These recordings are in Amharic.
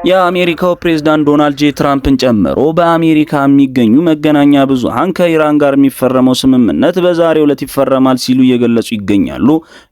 የአሜሪካው ፕሬዝዳንት ዶናልድ ጄ ትራምፕን ጨምሮ በአሜሪካ የሚገኙ መገናኛ ብዙሃን ከኢራን ጋር የሚፈረመው ስምምነት በዛሬው ዕለት ይፈረማል ሲሉ እየገለጹ ይገኛሉ።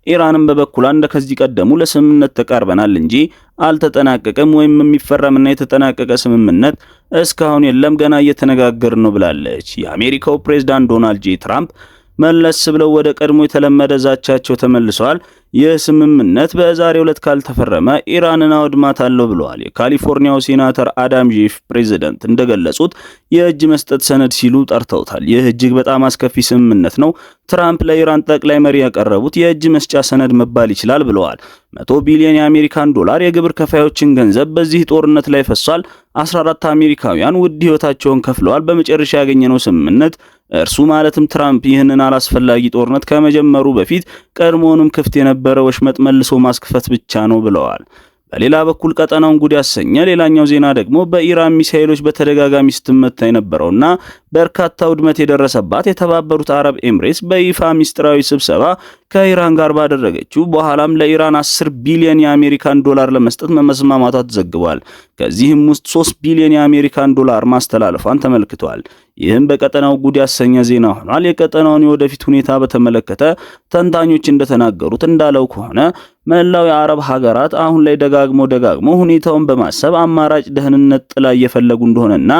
ኢራንም በበኩሏ እንደከዚህ ቀደሙ ለስምምነት ተቃርበናል እንጂ አልተጠናቀቀም ወይም የሚፈረምና የተጠናቀቀ ስምምነት እስካሁን የለም፣ ገና እየተነጋገርን ነው ብላለች። የአሜሪካው ፕሬዝዳንት ዶናልድ ጄ ትራምፕ መለስ ብለው ወደ ቀድሞ የተለመደ ዛቻቸው ተመልሰዋል። ይህ ስምምነት በዛሬው ዕለት ካልተፈረመ ኢራንን አወድማታለሁ ብለዋል። የካሊፎርኒያው ሴናተር አዳም ሼፍ ፕሬዝዳንት እንደገለጹት የእጅ መስጠት ሰነድ ሲሉ ጠርተውታል። ይህ እጅግ በጣም አስከፊ ስምምነት ነው። ትራምፕ ለኢራን ጠቅላይ መሪ ያቀረቡት የእጅ መስጫ ሰነድ መባል ይችላል ብለዋል። 100 ቢሊዮን የአሜሪካን ዶላር የግብር ከፋዮችን ገንዘብ በዚህ ጦርነት ላይ ፈሷል። 14 አሜሪካውያን ውድ ሕይወታቸውን ከፍለዋል። በመጨረሻ ያገኘነው ስምምነት እርሱ ማለትም ትራምፕ ይህንን አላስፈላጊ ጦርነት ከመጀመሩ በፊት ቀድሞውንም ክፍት የነበረ ወሽመጥ መልሶ ማስከፈት ብቻ ነው ብለዋል። በሌላ በኩል ቀጠናውን ጉድ ያሰኘ ሌላኛው ዜና ደግሞ በኢራን ሚሳኤሎች በተደጋጋሚ ስትመታ የነበረውና በርካታ ውድመት የደረሰባት የተባበሩት አረብ ኤምሬትስ በይፋ ሚስጥራዊ ስብሰባ ከኢራን ጋር ባደረገችው በኋላም ለኢራን 10 ቢሊዮን የአሜሪካን ዶላር ለመስጠት መስማማቷ ተዘግቧል። ከዚህም ውስጥ 3 ቢሊዮን የአሜሪካን ዶላር ማስተላለፏን ተመልክቷል። ይህም በቀጠናው ጉድ ያሰኘ ዜና ሆኗል። የቀጠናውን የወደፊት ሁኔታ በተመለከተ ተንታኞች እንደተናገሩት እንዳለው ከሆነ መላው የአረብ ሀገራት አሁን ላይ ደጋግሞ ሁኔታውን በማሰብ አማራጭ ደህንነት ጥላ እየፈለጉ እንደሆነና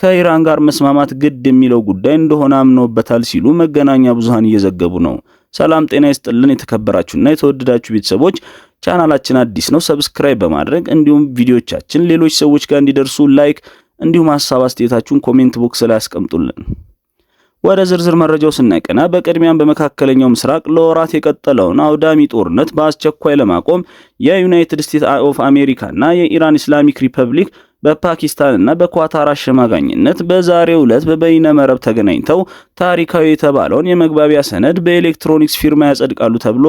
ከኢራን ጋር መስማማት ግድ የሚለው ጉዳይ እንደሆነ አምነውበታል ሲሉ መገናኛ ብዙሃን እየዘገቡ ነው። ሰላም ጤና ይስጥልን የተከበራችሁና የተወደዳችሁ ቤተሰቦች፣ ቻናላችን አዲስ ነው፣ ሰብስክራይብ በማድረግ እንዲሁም ቪዲዮቻችን ሌሎች ሰዎች ጋር እንዲደርሱ ላይክ እንዲሁም ሐሳብ አስተያየታችሁን ኮሜንት ቦክስ ላይ አስቀምጡልን። ወደ ዝርዝር መረጃው ስናቀና በቅድሚያም በመካከለኛው ምስራቅ ለወራት የቀጠለውን አውዳሚ ጦርነት በአስቸኳይ ለማቆም የዩናይትድ ስቴትስ ኦፍ አሜሪካና የኢራን ኢስላሚክ ሪፐብሊክ በፓኪስታንና በኳታር አሸማጋኝነት በዛሬው ዕለት በበይነ መረብ ተገናኝተው ታሪካዊ የተባለውን የመግባቢያ ሰነድ በኤሌክትሮኒክስ ፊርማ ያጸድቃሉ ተብሎ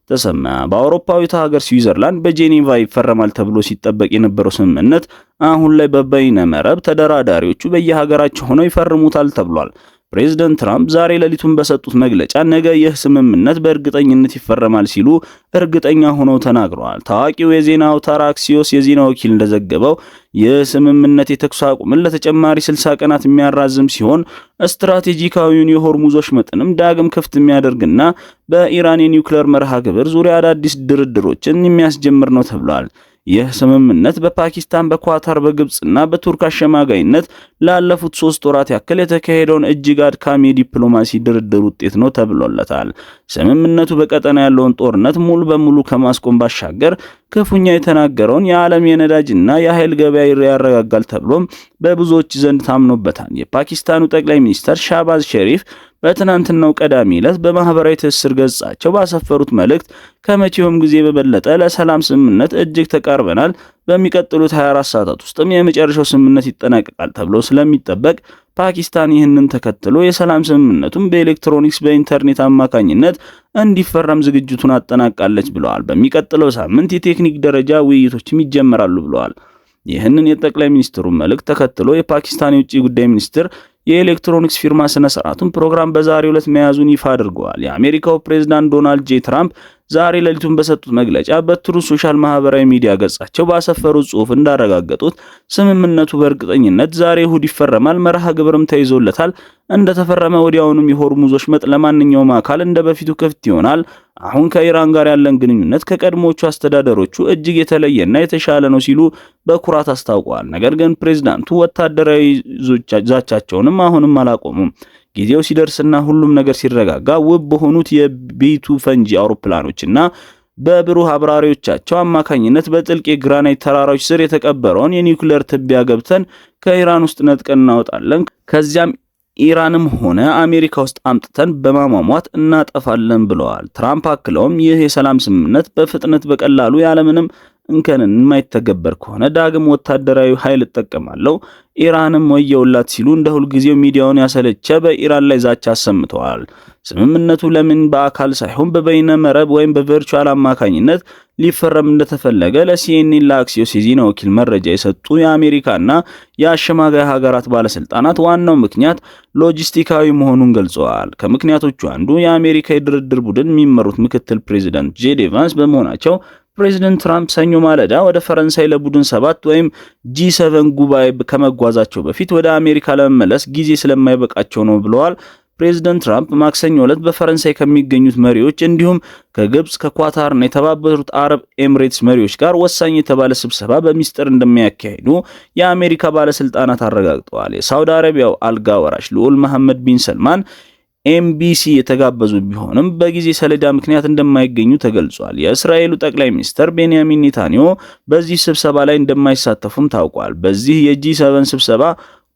ተሰማ። በአውሮፓዊቷ ሀገር ስዊዘርላንድ በጄኔቫ ይፈረማል ተብሎ ሲጠበቅ የነበረው ስምምነት አሁን ላይ በበይነ መረብ ተደራዳሪዎቹ በየሀገራቸው ሆነው ይፈርሙታል ተብሏል። ፕሬዝዳንት ትራምፕ ዛሬ ሌሊቱን በሰጡት መግለጫ ነገ ይህ ስምምነት በእርግጠኝነት ይፈረማል ሲሉ እርግጠኛ ሆነው ተናግረዋል። ታዋቂው የዜና አውታር አክሲዮስ የዜና ወኪል እንደዘገበው ይህ ስምምነት የተኩስ አቁምን ለተጨማሪ 60 ቀናት የሚያራዝም ሲሆን ስትራቴጂካዊውን የሆርሙዝ ወሽመጥንም ዳግም ክፍት የሚያደርግና በኢራን የኒውክሌር መርሃ ግብር ዙሪያ አዳዲስ ድርድሮችን የሚያስጀምር ነው ተብሏል። ይህ ስምምነት በፓኪስታን፣ በኳታር፣ በግብጽና በቱርክ አሸማጋይነት ላለፉት 3 ወራት ያክል የተካሄደውን እጅግ አድካሚ የዲፕሎማሲ ድርድር ውጤት ነው ተብሎለታል። ስምምነቱ በቀጠና ያለውን ጦርነት ሙሉ በሙሉ ከማስቆም ባሻገር ክፉኛ የተናገረውን የዓለም የነዳጅና የኃይል ገበያ ያረጋጋል ተብሎም በብዙዎች ዘንድ ታምኖበታል። የፓኪስታኑ ጠቅላይ ሚኒስትር ሻህባዝ ሸሪፍ በትናንትናው ቀዳሚ ዕለት በማህበራዊ ትስስር ገጻቸው ባሰፈሩት መልእክት ከመቼውም ጊዜ በበለጠ ለሰላም ስምምነት እጅግ ተቃርበናል፣ በሚቀጥሉት 24 ሰዓታት ውስጥም የመጨረሻው ስምምነት ይጠናቀቃል ተብሎ ስለሚጠበቅ ፓኪስታን ይህንን ተከትሎ የሰላም ስምምነቱን በኤሌክትሮኒክስ በኢንተርኔት አማካኝነት እንዲፈረም ዝግጅቱን አጠናቃለች ብለዋል። በሚቀጥለው ሳምንት የቴክኒክ ደረጃ ውይይቶችም ይጀምራሉ ብለዋል። ይህንን የጠቅላይ ሚኒስትሩን መልእክት ተከትሎ የፓኪስታን የውጭ ጉዳይ ሚኒስትር የኤሌክትሮኒክስ ፊርማ ስነ ስርዓቱን ፕሮግራም በዛሬው ዕለት መያዙን ይፋ አድርገዋል። የአሜሪካው ፕሬዝዳንት ዶናልድ ጄ ትራምፕ ዛሬ ሌሊቱን በሰጡት መግለጫ በትሩዝ ሶሻል ማህበራዊ ሚዲያ ገጻቸው ባሰፈሩት ጽሑፍ እንዳረጋገጡት ስምምነቱ በእርግጠኝነት ዛሬ እሁድ ይፈረማል፣ መርሃ ግብርም ተይዞለታል። እንደተፈረመ ወዲያውኑም የሆርሙዝ ወሽመጥ ለማንኛውም አካል እንደ በፊቱ ክፍት ይሆናል። አሁን ከኢራን ጋር ያለን ግንኙነት ከቀድሞቹ አስተዳደሮቹ እጅግ የተለየና የተሻለ ነው ሲሉ በኩራት አስታውቀዋል። ነገር ግን ፕሬዝዳንቱ ወታደራዊ ዛቻቸውንም አሁንም አላቆሙም። ጊዜው ሲደርስና ሁሉም ነገር ሲረጋጋ ውብ በሆኑት የቤቱ ፈንጂ አውሮፕላኖችና በብሩህ አብራሪዎቻቸው አማካኝነት በጥልቅ የግራናይት ተራራዎች ስር የተቀበረውን የኒውክሌር ትቢያ ገብተን ከኢራን ውስጥ ነጥቀን እናወጣለን። ከዚያም ኢራንም ሆነ አሜሪካ ውስጥ አምጥተን በማሟሟት እናጠፋለን ብለዋል። ትራምፕ አክለውም ይህ የሰላም ስምምነት በፍጥነት በቀላሉ ያለምንም እንከንን የማይተገበር ከሆነ ዳግም ወታደራዊ ኃይል እጠቀማለሁ፣ ኢራንም ወየውላት ሲሉ እንደ ሁልጊዜው ሚዲያውን ያሰለቸ በኢራን ላይ ዛቻ አሰምተዋል። ስምምነቱ ለምን በአካል ሳይሆን በበይነ መረብ ወይም በቨርቹዋል አማካኝነት ሊፈረም እንደተፈለገ ለሲኤንኤን ለአክሲዮስ የዜና ወኪል መረጃ የሰጡ የአሜሪካና የአሸማጋይ ሀገራት ባለስልጣናት ዋናው ምክንያት ሎጂስቲካዊ መሆኑን ገልጸዋል። ከምክንያቶቹ አንዱ የአሜሪካ የድርድር ቡድን የሚመሩት ምክትል ፕሬዝዳንት ጄዲ ቫንስ በመሆናቸው ፕሬዚደንት ትራምፕ ሰኞ ማለዳ ወደ ፈረንሳይ ለቡድን 7 ወይም G7 ጉባኤ ከመጓዛቸው በፊት ወደ አሜሪካ ለመመለስ ጊዜ ስለማይበቃቸው ነው ብለዋል። ፕሬዚደንት ትራምፕ ማክሰኞ ዕለት በፈረንሳይ ከሚገኙት መሪዎች እንዲሁም ከግብጽ፣ ከኳታርና የተባበሩት አረብ ኤምሬትስ መሪዎች ጋር ወሳኝ የተባለ ስብሰባ በሚስጥር እንደሚያካሂዱ የአሜሪካ ባለስልጣናት አረጋግጠዋል። የሳውዲ አረቢያው አልጋ ወራሽ ልዑል መሐመድ ቢን ሰልማን ኤምቢሲ የተጋበዙ ቢሆንም በጊዜ ሰሌዳ ምክንያት እንደማይገኙ ተገልጿል። የእስራኤሉ ጠቅላይ ሚኒስትር ቤንያሚን ኔታንያሁ በዚህ ስብሰባ ላይ እንደማይሳተፉም ታውቋል። በዚህ የጂ7 ስብሰባ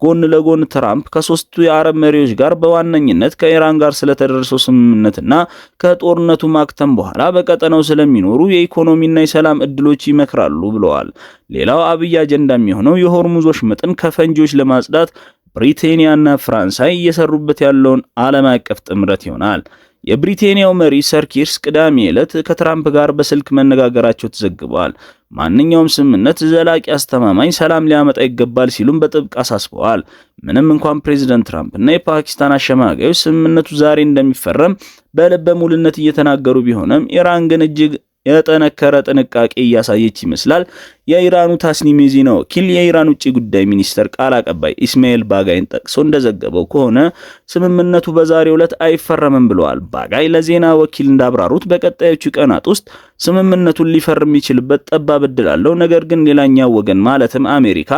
ጎን ለጎን ትራምፕ ከሶስቱ የአረብ መሪዎች ጋር በዋነኝነት ከኢራን ጋር ስለተደረሰው ስምምነትና ከጦርነቱ ማክተም በኋላ በቀጠናው ስለሚኖሩ የኢኮኖሚና የሰላም እድሎች ይመክራሉ ብለዋል። ሌላው አብይ አጀንዳ የሚሆነው የሆርሙዝ ወሽመጥን ከፈንጂዎች ለማጽዳት ብሪቴንያና ፈረንሳይ እየሰሩበት ያለውን ዓለም አቀፍ ጥምረት ይሆናል። የብሪቴንያው መሪ ሰር ኪር ቅዳሜ ዕለት ከትራምፕ ጋር በስልክ መነጋገራቸው ተዘግቧል። ማንኛውም ስምምነት ዘላቂ አስተማማኝ ሰላም ሊያመጣ ይገባል ሲሉም በጥብቅ አሳስበዋል። ምንም እንኳን ፕሬዚደንት ትራምፕ እና የፓኪስታን አሸማጋዮች ስምምነቱ ዛሬ እንደሚፈረም በልበ ሙሉነት እየተናገሩ ቢሆንም ኢራን ግን እጅግ የጠነከረ ጥንቃቄ እያሳየች ይመስላል። የኢራኑ ታስኒም የዜና ወኪል የኢራን ውጭ ጉዳይ ሚኒስተር ቃል አቀባይ ኢስማኤል ባጋይን ጠቅሶ እንደዘገበው ከሆነ ስምምነቱ በዛሬው ዕለት አይፈረምም ብለዋል። ባጋይ ለዜና ወኪል እንዳብራሩት በቀጣዮቹ ቀናት ውስጥ ስምምነቱን ሊፈርም የሚችልበት ጠባብ ዕድል አለው። ነገር ግን ሌላኛው ወገን ማለትም አሜሪካ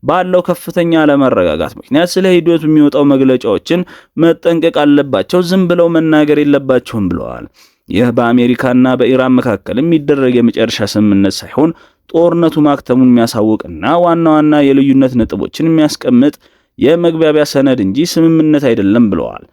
ባለው ከፍተኛ አለመረጋጋት ምክንያት ስለ ሂደቱ የሚወጣው መግለጫዎችን መጠንቀቅ አለባቸው፣ ዝም ብለው መናገር የለባቸውም ብለዋል። ይህ በአሜሪካና በኢራን መካከል የሚደረግ የመጨረሻ ስምምነት ሳይሆን ጦርነቱ ማክተሙን የሚያሳውቅና ዋና ዋና የልዩነት ነጥቦችን የሚያስቀምጥ የመግባቢያ ሰነድ እንጂ ስምምነት አይደለም ብለዋል።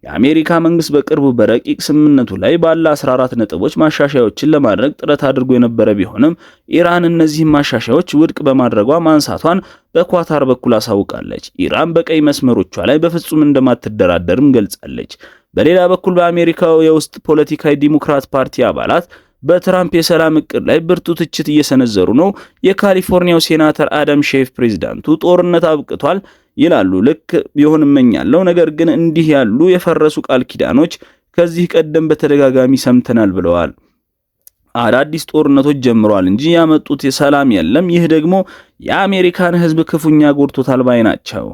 የአሜሪካ መንግስት በቅርቡ በረቂቅ ስምምነቱ ላይ ባለ 14 ነጥቦች ማሻሻያዎችን ለማድረግ ጥረት አድርጎ የነበረ ቢሆንም ኢራን እነዚህን ማሻሻያዎች ውድቅ በማድረጓ ማንሳቷን በኳታር በኩል አሳውቃለች። ኢራን በቀይ መስመሮቿ ላይ በፍጹም እንደማትደራደርም ገልጻለች። በሌላ በኩል በአሜሪካው የውስጥ ፖለቲካዊ ዲሞክራት ፓርቲ አባላት በትራምፕ የሰላም እቅድ ላይ ብርቱ ትችት እየሰነዘሩ ነው። የካሊፎርኒያው ሴናተር አዳም ሼፍ ፕሬዝዳንቱ ጦርነት አብቅቷል ይላሉ። ልክ ቢሆን እመኛለሁ፣ ነገር ግን እንዲህ ያሉ የፈረሱ ቃል ኪዳኖች ከዚህ ቀደም በተደጋጋሚ ሰምተናል ብለዋል። አዳዲስ ጦርነቶች ጀምረዋል እንጂ ያመጡት የሰላም የለም። ይህ ደግሞ የአሜሪካን ሕዝብ ክፉኛ ጎድቶታል ባይ ናቸው።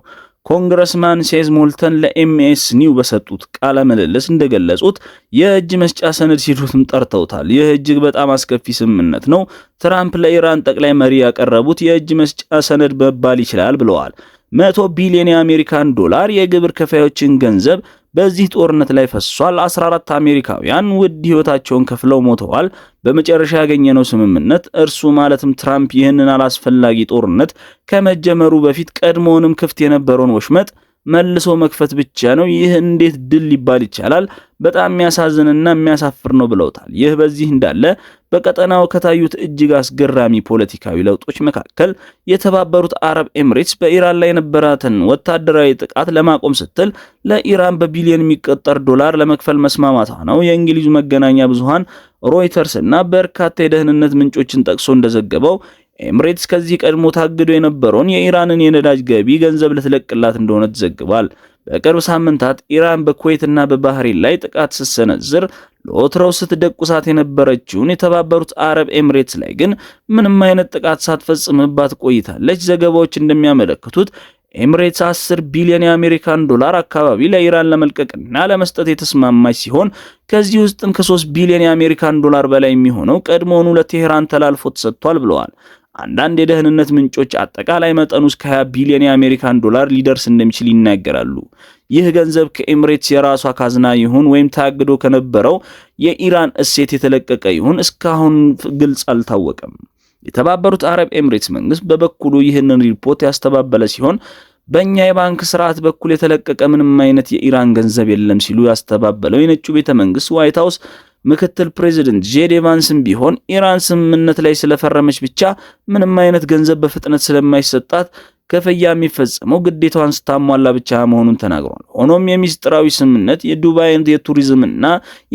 ኮንግረስማን ሴዝ ሞልተን ለኤምኤስ ኒው በሰጡት ቃለ ምልልስ እንደገለጹት የእጅ መስጫ ሰነድ ሲሉትም ጠርተውታል። ይህ እጅግ በጣም አስከፊ ስምምነት ነው። ትራምፕ ለኢራን ጠቅላይ መሪ ያቀረቡት የእጅ መስጫ ሰነድ መባል ይችላል ብለዋል። 100 ቢሊዮን የአሜሪካን ዶላር የግብር ከፋዮችን ገንዘብ በዚህ ጦርነት ላይ ፈሷል። 14 አሜሪካውያን ውድ ህይወታቸውን ከፍለው ሞተዋል። በመጨረሻ ያገኘነው ስምምነት እርሱ ማለትም ትራምፕ ይህንን አላስፈላጊ ጦርነት ከመጀመሩ በፊት ቀድሞውንም ክፍት የነበረውን ወሽመጥ መልሶ መክፈት ብቻ ነው። ይህ እንዴት ድል ሊባል ይቻላል? በጣም የሚያሳዝንና የሚያሳፍር ነው ብለውታል። ይህ በዚህ እንዳለ በቀጠናው ከታዩት እጅግ አስገራሚ ፖለቲካዊ ለውጦች መካከል የተባበሩት አረብ ኤምሬትስ በኢራን ላይ የነበራትን ወታደራዊ ጥቃት ለማቆም ስትል ለኢራን በቢሊዮን የሚቆጠር ዶላር ለመክፈል መስማማቷ ነው። የእንግሊዙ መገናኛ ብዙሃን ሮይተርስ እና በርካታ የደህንነት ምንጮችን ጠቅሶ እንደዘገበው ኤምሬትስ ከዚህ ቀድሞ ታግዶ የነበረውን የኢራንን የነዳጅ ገቢ ገንዘብ ልትለቅላት እንደሆነ ተዘግቧል። በቅርብ ሳምንታት ኢራን በኩዌትና በባህሬን ላይ ጥቃት ስትሰነዝር ለወትሮው ስትደቁሳት የነበረችውን የተባበሩት አረብ ኤምሬትስ ላይ ግን ምንም አይነት ጥቃት ሳትፈጽምባት ቆይታለች። ዘገባዎች እንደሚያመለክቱት ኤምሬትስ 10 ቢሊዮን የአሜሪካን ዶላር አካባቢ ለኢራን ለመልቀቅና ለመስጠት የተስማማች ሲሆን ከዚህ ውስጥም ከ3 ቢሊዮን የአሜሪካን ዶላር በላይ የሚሆነው ቀድሞውኑ ለቴህራን ተላልፎ ተሰጥቷል ብለዋል። አንዳንድ የደህንነት ምንጮች አጠቃላይ መጠኑ እስከ 20 ቢሊዮን የአሜሪካን ዶላር ሊደርስ እንደሚችል ይናገራሉ። ይህ ገንዘብ ከኤምሬትስ የራሷ ካዝና ይሁን ወይም ታግዶ ከነበረው የኢራን እሴት የተለቀቀ ይሁን እስካሁን ግልጽ አልታወቀም። የተባበሩት አረብ ኤምሬትስ መንግስት በበኩሉ ይህንን ሪፖርት ያስተባበለ ሲሆን በእኛ የባንክ ስርዓት በኩል የተለቀቀ ምንም አይነት የኢራን ገንዘብ የለም ሲሉ ያስተባበለው የነጩ ቤተ መንግስት ዋይት ሃውስ ምክትል ፕሬዚደንት ጄዲ ቫንስም ቢሆን ኢራን ስምምነት ላይ ስለፈረመች ብቻ ምንም አይነት ገንዘብ በፍጥነት ስለማይሰጣት ክፍያ የሚፈጸመው ግዴታዋን ስታሟላ ብቻ መሆኑን ተናግሯል። ሆኖም የሚስጥራዊ ስምምነት የዱባይን የቱሪዝምና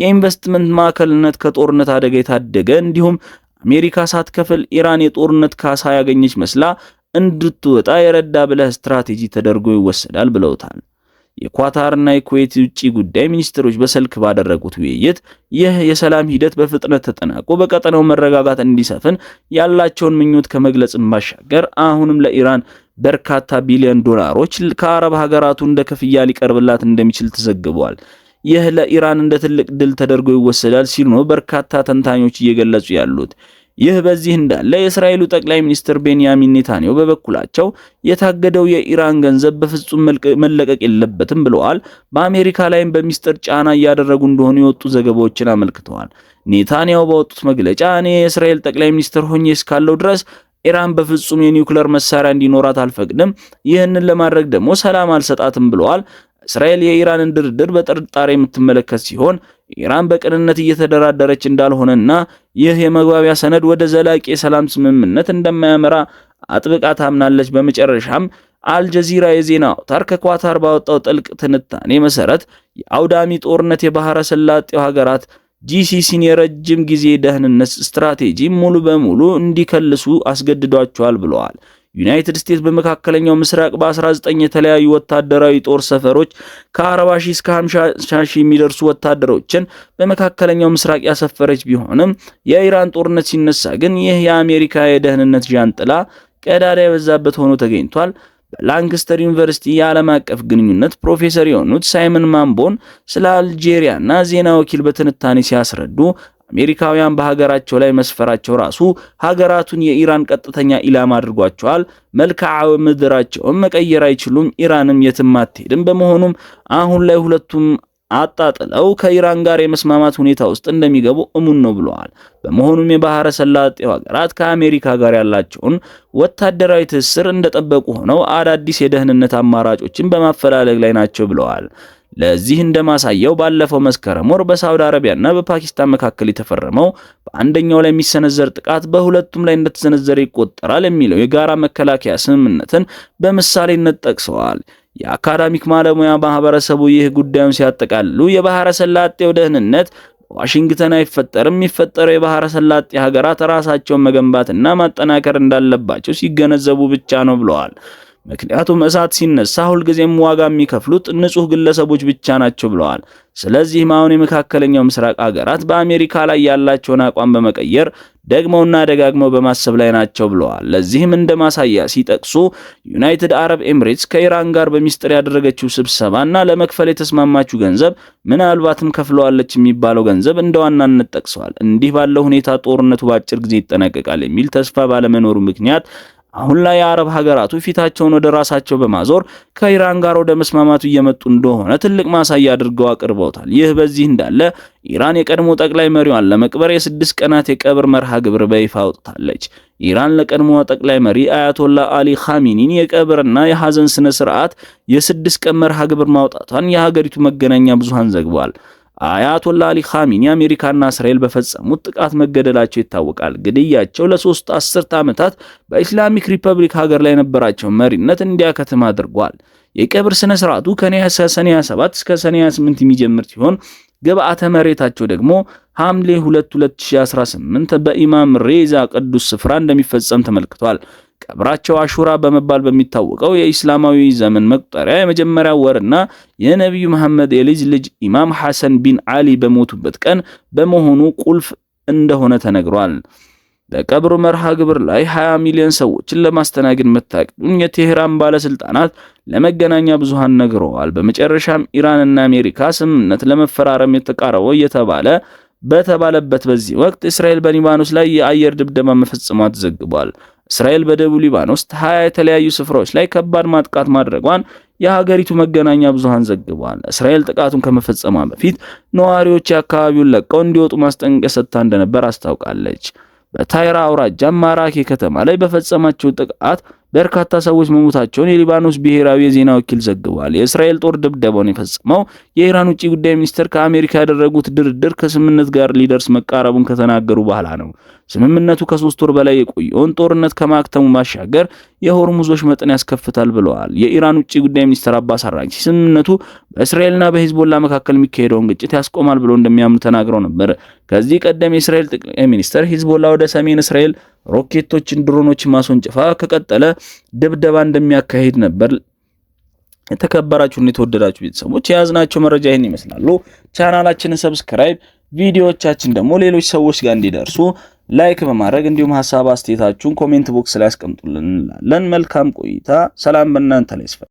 የኢንቨስትመንት ማዕከልነት ከጦርነት አደጋ የታደገ እንዲሁም አሜሪካ ሳትከፍል ኢራን የጦርነት ካሳ ያገኘች መስላ እንድትወጣ የረዳ ብለህ ስትራቴጂ ተደርጎ ይወሰዳል ብለውታል። የኳታርና የኩዌት ውጪ ጉዳይ ሚኒስትሮች በስልክ ባደረጉት ውይይት ይህ የሰላም ሂደት በፍጥነት ተጠናቆ በቀጠናው መረጋጋት እንዲሰፍን ያላቸውን ምኞት ከመግለጽም ባሻገር አሁንም ለኢራን በርካታ ቢሊዮን ዶላሮች ከአረብ ሀገራቱ እንደ ክፍያ ሊቀርብላት እንደሚችል ተዘግቧል። ይህ ለኢራን እንደ ትልቅ ድል ተደርጎ ይወሰዳል ሲሉ ነው በርካታ ተንታኞች እየገለጹ ያሉት። ይህ በዚህ እንዳለ የእስራኤሉ ጠቅላይ ሚኒስትር ቤንያሚን ኔታንያሁ በበኩላቸው የታገደው የኢራን ገንዘብ በፍጹም መለቀቅ የለበትም ብለዋል። በአሜሪካ ላይም በሚስጥር ጫና እያደረጉ እንደሆኑ የወጡ ዘገባዎችን አመልክተዋል። ኔታንያሁ ባወጡት መግለጫ እኔ የእስራኤል ጠቅላይ ሚኒስትር ሆኜ እስካለው ድረስ ኢራን በፍጹም የኒውክሌር መሳሪያ እንዲኖራት አልፈቅድም፣ ይህንን ለማድረግ ደግሞ ሰላም አልሰጣትም ብለዋል። እስራኤል የኢራንን ድርድር በጥርጣሬ የምትመለከት ሲሆን ኢራን በቅንነት እየተደራደረች እንዳልሆነና ይህ የመግባቢያ ሰነድ ወደ ዘላቂ የሰላም ስምምነት እንደማያመራ አጥብቃ ታምናለች። በመጨረሻም አልጀዚራ የዜና አውታር ከኳታር ባወጣው ጥልቅ ትንታኔ መሰረት የአውዳሚ ጦርነት የባህረ ሰላጤው ሀገራት ጂሲሲን የረጅም ጊዜ ደህንነት ስትራቴጂ ሙሉ በሙሉ እንዲከልሱ አስገድዷቸዋል ብለዋል። ዩናይትድ ስቴትስ በመካከለኛው ምስራቅ በ19 የተለያዩ ወታደራዊ ጦር ሰፈሮች ከ40,000 እስከ 50,000 የሚደርሱ ወታደሮችን በመካከለኛው ምስራቅ ያሰፈረች ቢሆንም የኢራን ጦርነት ሲነሳ ግን ይህ የአሜሪካ የደህንነት ዣንጥላ ቀዳዳ የበዛበት ሆኖ ተገኝቷል። በላንግስተር ዩኒቨርሲቲ የዓለም አቀፍ ግንኙነት ፕሮፌሰር የሆኑት ሳይመን ማምቦን ስለ አልጄሪያና ዜና ወኪል በትንታኔ ሲያስረዱ አሜሪካውያን በሀገራቸው ላይ መስፈራቸው ራሱ ሀገራቱን የኢራን ቀጥተኛ ኢላማ አድርጓቸዋል። መልክዓ ምድራቸውን መቀየር አይችሉም። ኢራንም የትም አትሄድም። በመሆኑም አሁን ላይ ሁለቱም አጣጥለው ከኢራን ጋር የመስማማት ሁኔታ ውስጥ እንደሚገቡ እሙን ነው ብለዋል። በመሆኑም የባህረ ሰላጤው ሀገራት ከአሜሪካ ጋር ያላቸውን ወታደራዊ ትስስር እንደጠበቁ ሆነው አዳዲስ የደህንነት አማራጮችን በማፈላለግ ላይ ናቸው ብለዋል። ለዚህ እንደማሳያው ባለፈው መስከረም ወር በሳውዲ አረቢያና በፓኪስታን መካከል የተፈረመው በአንደኛው ላይ የሚሰነዘር ጥቃት በሁለቱም ላይ እንደተሰነዘረ ይቆጠራል የሚለው የጋራ መከላከያ ስምምነትን በምሳሌነት ጠቅሰዋል። የአካዳሚክ ባለሙያ ማህበረሰቡ ይህ ጉዳዩን ሲያጠቃልሉ የባህረ ሰላጤው ደህንነት በዋሽንግተን አይፈጠርም፣ የሚፈጠረው የባህረ ሰላጤ ሀገራት ራሳቸውን መገንባትና ማጠናከር እንዳለባቸው ሲገነዘቡ ብቻ ነው ብለዋል። ምክንያቱም እሳት ሲነሳ ሁልጊዜም ዋጋ የሚከፍሉት ንጹህ ግለሰቦች ብቻ ናቸው ብለዋል። ስለዚህም አሁን የመካከለኛው ምስራቅ ሀገራት በአሜሪካ ላይ ያላቸውን አቋም በመቀየር ደግመውና ደጋግመው በማሰብ ላይ ናቸው ብለዋል። ለዚህም እንደማሳያ ሲጠቅሱ ዩናይትድ አረብ ኤምሬትስ ከኢራን ጋር በሚስጥር ያደረገችው ስብሰባና ለመክፈል የተስማማችው ገንዘብ ምናልባትም ከፍለዋለች የሚባለው ገንዘብ እንደ ዋናነት ጠቅሰዋል። እንዲህ ባለው ሁኔታ ጦርነቱ በአጭር ጊዜ ይጠናቀቃል የሚል ተስፋ ባለመኖሩ ምክንያት አሁን ላይ የአረብ ሀገራቱ ፊታቸውን ወደ ራሳቸው በማዞር ከኢራን ጋር ወደ መስማማቱ እየመጡ እንደሆነ ትልቅ ማሳያ አድርገው አቅርበውታል። ይህ በዚህ እንዳለ ኢራን የቀድሞ ጠቅላይ መሪዋን ለመቅበር የ6 ቀናት የቀብር መርሃ ግብር በይፋ አውጥታለች። ኢራን ለቀድሞ ጠቅላይ መሪ አያቶላ አሊ ኻሜኒን የቀብርና የሐዘን ስነ ስርዓት የ6 ቀን መርሃ ግብር ማውጣቷን የሀገሪቱ መገናኛ ብዙሃን ዘግቧል። አያቶላ አሊ ኻሜኒ አሜሪካና እስራኤል በፈጸሙት ጥቃት መገደላቸው ይታወቃል። ግድያቸው ለ3 አስርት ዓመታት በኢስላሚክ ሪፐብሊክ ሀገር ላይ የነበራቸው መሪነት እንዲያከትም አድርጓል። የቀብር ስነ ስርዓቱ ከሰኔ 27 እስከ ሰኔ 28 የሚጀምር ሲሆን ግብአተ መሬታቸው ደግሞ ሐምሌ 2 2018 በኢማም ሬዛ ቅዱስ ስፍራ እንደሚፈጸም ተመልክቷል። ቀብራቸው አሹራ በመባል በሚታወቀው የኢስላማዊ ዘመን መቁጠሪያ የመጀመሪያ ወርና የነብዩ መሐመድ የልጅ ልጅ ኢማም ሐሰን ቢን አሊ በሞቱበት ቀን በመሆኑ ቁልፍ እንደሆነ ተነግሯል። በቀብሩ መርሃ ግብር ላይ 20 ሚሊዮን ሰዎችን ለማስተናገድ መታቀዱን የቴህራን ባለስልጣናት ለመገናኛ ብዙሃን ነግረዋል። በመጨረሻም ኢራንና አሜሪካ ስምምነት ለመፈራረም የተቃረበው በተባለበት በዚህ ወቅት እስራኤል በሊባኖስ ላይ የአየር ድብደባ መፈጸሟ ተዘግቧል። እስራኤል በደቡብ ሊባኖስ 20 የተለያዩ ስፍራዎች ላይ ከባድ ማጥቃት ማድረጓን የሀገሪቱ መገናኛ ብዙሃን ዘግቧል። እስራኤል ጥቃቱን ከመፈጸሟ በፊት ነዋሪዎች የአካባቢውን ለቀው እንዲወጡ ማስጠንቀቂያ ሰጥታ እንደነበር አስታውቃለች። በታይራ አውራጃ ማራኬ ከተማ ላይ በፈጸማቸው ጥቃት በርካታ ሰዎች መሞታቸውን የሊባኖስ ብሔራዊ የዜና ወኪል ዘግቧል። የእስራኤል ጦር ድብደባውን የፈጸመው የኢራን ውጭ ጉዳይ ሚኒስትር ከአሜሪካ ያደረጉት ድርድር ከስምምነት ጋር ሊደርስ መቃረቡን ከተናገሩ በኋላ ነው። ስምምነቱ ከ3 ወር በላይ የቆየውን ጦርነት ከማክተሙ ማሻገር የሆርሙዞች መጠን ያስከፍታል ብለዋል። የኢራን ውጭ ጉዳይ ሚኒስትር አባስ አራግቺ ስምምነቱ በእስራኤልና በሂዝቦላ መካከል የሚካሄደውን ግጭት ያስቆማል ብለው እንደሚያምኑ ተናግረው ነበር። ከዚህ ቀደም የእስራኤል ጠቅላይ ሚኒስትር ሂዝቦላ ወደ ሰሜን እስራኤል ሮኬቶችን፣ ድሮኖችን ማስወንጨፋ ከቀጠለ ድብደባ እንደሚያካሂድ ነበር የተከበራችሁና የተወደዳችሁ ቤተሰቦች የያዝናቸው መረጃ ይህን ይመስላሉ። ቻናላችንን ሰብስክራይብ፣ ቪዲዮዎቻችን ደግሞ ሌሎች ሰዎች ጋር እንዲደርሱ ላይክ በማድረግ እንዲሁም ሐሳብ አስተያየታችሁን ኮሜንት ቦክስ ላይ አስቀምጡልን እንላለን። መልካም ቆይታ። ሰላም በእናንተ ላይ ይስፈን።